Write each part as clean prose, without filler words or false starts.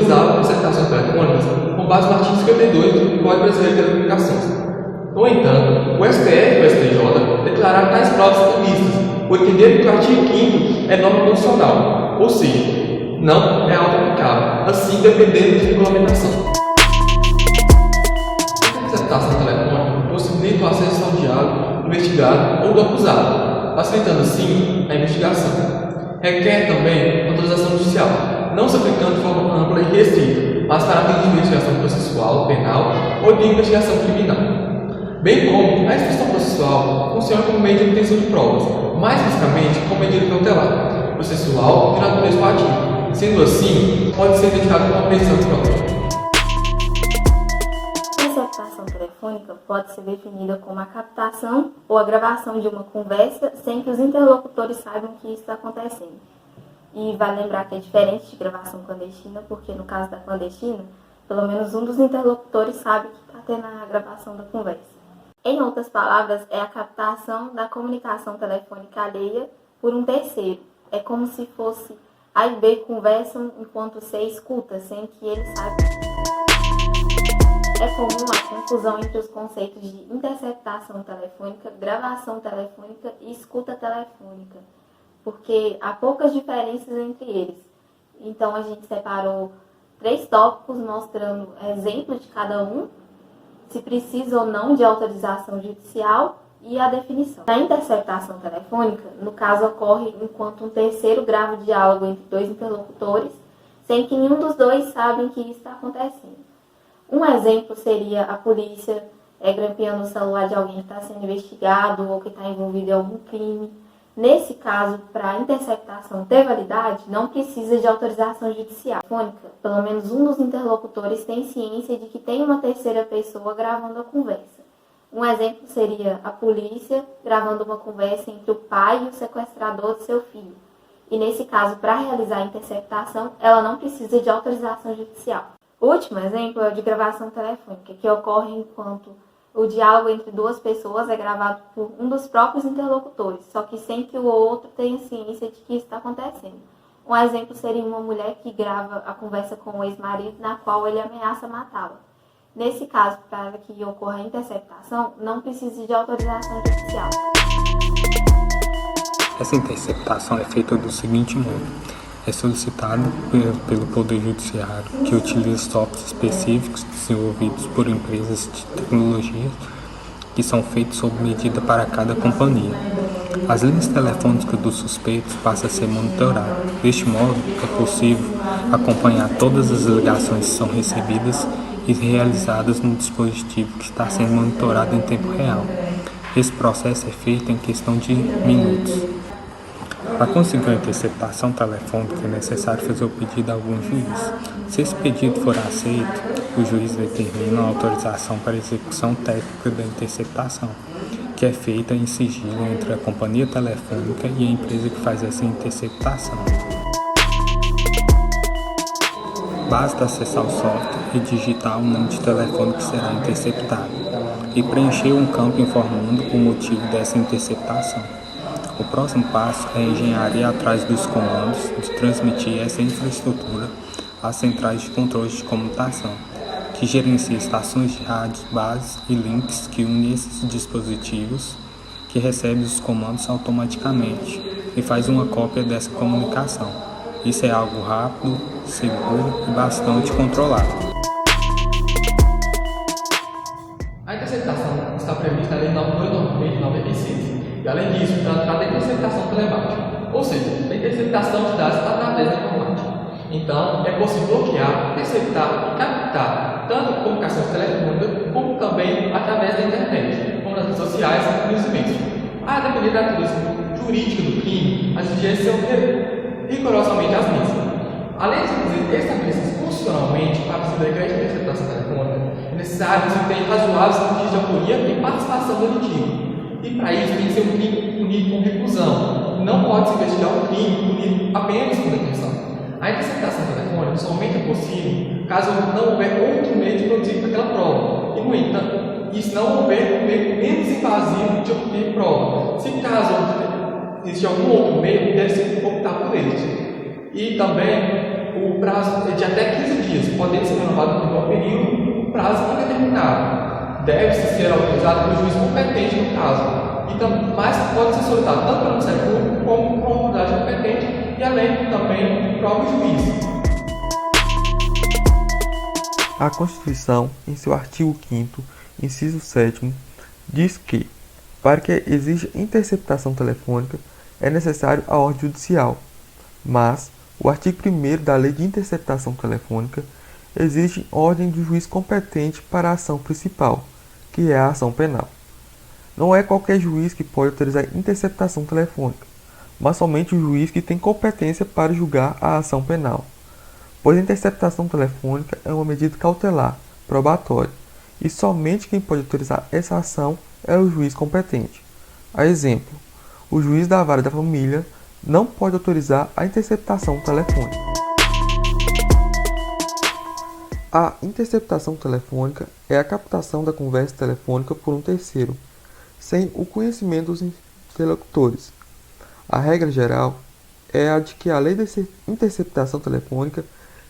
utilizar interceptações telefônicas com base no artigo 52 do Código Brasileiro de Telecomunicações. No entanto, o STF e o STJ declararam tais provas ilícitas, por entender que o artigo 5º é norma constitucional, ou seja, não é auto-aplicável, assim dependendo de regulamentação. A interceptação telefônica possibilita o acesso ao diálogo do investigado ou do acusado, facilitando assim a investigação. Requer também autorização judicial, não se aplicando de forma ampla e restrita, mas para fins de investigação processual, penal ou de investigação criminal. Bem como a instrução processual funciona como meio de obtenção de provas, mais especificamente como medida cautelar, processual de natureza coativa. Sendo assim, pode ser identificado como uma prisão de prova. A interceptação telefônica pode ser definida como a captação ou a gravação de uma conversa sem que os interlocutores saibam que isso está acontecendo. E vale lembrar que é diferente de gravação clandestina, porque no caso da clandestina, pelo menos um dos interlocutores sabe que está tendo a gravação da conversa. Em outras palavras, é a captação da comunicação telefônica alheia por um terceiro. É como se fosse A e B conversam enquanto C escuta, sem que ele saiba. É comum a confusão entre os conceitos de interceptação telefônica, gravação telefônica e escuta telefônica, porque há poucas diferenças entre eles. Então a gente separou 3 tópicos mostrando exemplos de cada um, se precisa ou não de autorização judicial e a definição. A interceptação telefônica, no caso, ocorre enquanto um terceiro grava o diálogo entre 2 interlocutores, sem que nenhum dos dois saibam que isso está acontecendo. Um exemplo seria a polícia grampeando o celular de alguém que está sendo investigado ou que está envolvido em algum crime. Nesse caso, para a interceptação ter validade, não precisa de autorização judicial. Pelo menos um dos interlocutores tem ciência de que tem uma terceira pessoa gravando a conversa. Um exemplo seria a polícia gravando uma conversa entre o pai e o sequestrador de seu filho. E nesse caso, para realizar a interceptação, ela não precisa de autorização judicial. O último exemplo é o de gravação telefônica, que ocorre enquanto o diálogo entre 2 pessoas é gravado por um dos próprios interlocutores, só que sem que o outro tenha ciência de que isso está acontecendo. Um exemplo seria uma mulher que grava a conversa com o ex-marido, na qual ele ameaça matá-la. Nesse caso, para que ocorra a interceptação, não precisa de autorização judicial. Essa interceptação é feita do seguinte modo. É solicitado pelo Poder Judiciário, que utiliza softwares específicos desenvolvidos por empresas de tecnologia que são feitos sob medida para cada companhia. As linhas telefônicas dos suspeitos passam a ser monitoradas. Deste modo, é possível acompanhar todas as ligações que são recebidas e realizadas no dispositivo que está sendo monitorado em tempo real. Esse processo é feito em questão de minutos. Para conseguir a interceptação telefônica é necessário fazer o pedido a algum juiz. Se esse pedido for aceito, o juiz determina a autorização para a execução técnica da interceptação, que é feita em sigilo entre a companhia telefônica e a empresa que faz essa interceptação. Basta acessar o software e digitar o número de telefone que será interceptado e preencher um campo informando o motivo dessa interceptação. O próximo passo é a engenharia atrás dos comandos de transmitir essa infraestrutura às centrais de controle de comutação, que gerencia estações de rádios, bases e links que unem esses dispositivos, que recebe os comandos automaticamente e faz uma cópia dessa comunicação. Isso é algo rápido, seguro e bastante controlado. A interceptação está prevista na Lei 9.296 de 96. E além disso, trata da interceptação telemática, ou seja, da interceptação de dados através da informática. Então, é possível bloquear, interceptar e captar tanto a comunicação telefônica como também através da internet, como nas redes sociais e nos e-mails. A depender da natureza jurídica do crime, as diligências são rigorosamente as mesmas. Além de ser estabelecidas funcionalmente para se decreto de interceptação telefônica, é necessário que se tenha razoáveis indícios de autoria e participação do litígio. E para isso tem que ser um crime punido com reclusão. Não pode se investigar um crime punido apenas com detenção. A interceptação telefônica somente é possível caso não houver outro meio de produzir aquela prova. E, no entanto, isso não houver um meio menos invasivo de obter prova. Se caso existe algum outro meio, deve ser optar por este. E também o prazo é de até 15 dias podendo ser renovados por um período, prazo indeterminado. Deve-se ser autorizado pelo juiz competente no caso, mas pode ser solicitado tanto pelo Ministério Público como por uma unidade competente e além também do próprio juiz. A Constituição, em seu artigo 5º, inciso 7º, diz que, para que exija interceptação telefônica, é necessário a ordem judicial, mas o artigo 1º da Lei de Interceptação Telefônica exige ordem do juiz competente para a ação principal, que é a ação penal. Não é qualquer juiz que pode autorizar interceptação telefônica, mas somente o juiz que tem competência para julgar a ação penal, pois a interceptação telefônica é uma medida cautelar, probatória, e somente quem pode autorizar essa ação é o juiz competente. A exemplo, o juiz da vara da família não pode autorizar a interceptação telefônica. A interceptação telefônica é a captação da conversa telefônica por um terceiro, sem o conhecimento dos interlocutores. A regra geral é a de que a lei de interceptação telefônica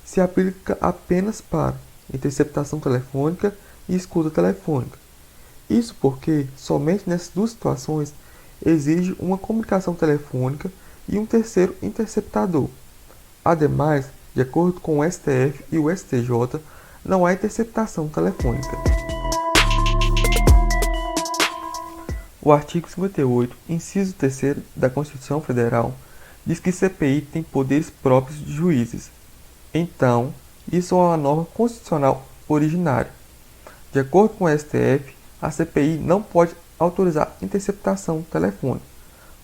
se aplica apenas para interceptação telefônica e escuta telefônica. Isso porque somente nessas duas situações exige uma comunicação telefônica e um terceiro interceptador. Ademais, de acordo com o STF e o STJ, não há interceptação telefônica. O artigo 58, inciso 3º da Constituição Federal, diz que CPI tem poderes próprios de juízes. Então, isso é uma norma constitucional originária. De acordo com o STF, a CPI não pode autorizar interceptação telefônica,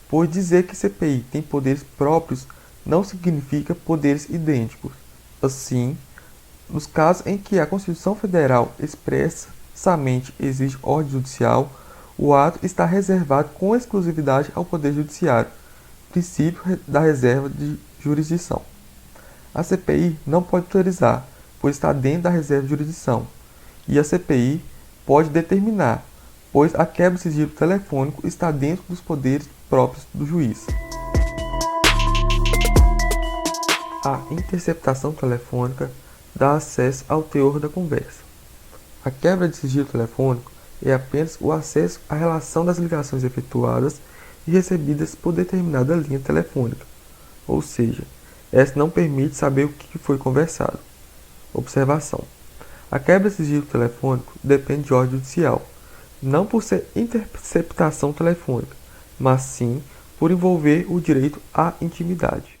pois dizer que CPI tem poderes próprios não significa poderes idênticos. Assim, nos casos em que a Constituição Federal expressamente exige ordem judicial, o ato está reservado com exclusividade ao Poder Judiciário, princípio da reserva de jurisdição. A CPI não pode autorizar, pois está dentro da reserva de jurisdição, e a CPI pode determinar, pois a quebra de sigilo telefônico está dentro dos poderes próprios do juiz. A interceptação telefônica dá acesso ao teor da conversa. A quebra de sigilo telefônico é apenas o acesso à relação das ligações efetuadas e recebidas por determinada linha telefônica, ou seja, esta não permite saber o que foi conversado. Observação: a quebra de sigilo telefônico depende de ordem judicial, não por ser interceptação telefônica, mas sim por envolver o direito à intimidade.